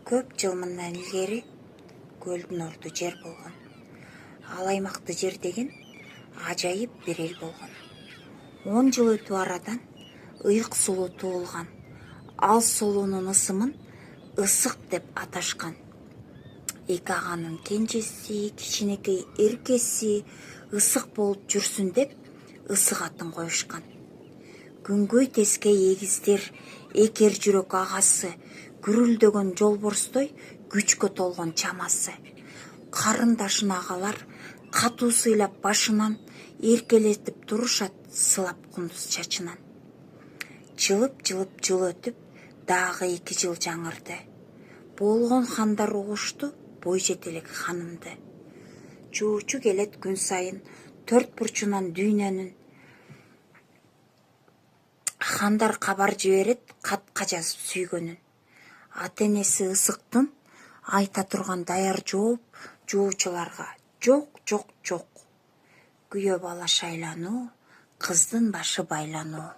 Көп жыл мындан илгери көлдүн орду жер болгон. Ал аймакты жер деген ажайып бир эл болгон. 10 жыл өтүп арадан ыйык сулуу туулган. Ал сулуунун ысымын ысык деп аташкан. Эки аганын кенжеси, кичинекей эркеси ысык болуп жүрсүн деп ысык атын коюшкан. Күнгөй тескей эгиздер, экер жүрөк агасы, гүрүлдөгөн жолборстой күчкө толгон чамасы. Карындашын агалар катуу сыйлап башынан, эркелетип турушат сылап кундуз чачынан. Жылып жыл өтүп, дагы 2 жыл жаңырды. Болгон хандар угушту бой жетелек ханымды. Чуучу келет күн сайын 4 бурчунан дүйнөнүн. Хандар кабар жиберет катка жазып сүйгөнүн. Ата-энеси ысыктын айта турган даяр жооп жуучуларга жок. Күйөө бала шайлануу, кыздын башы байлануу.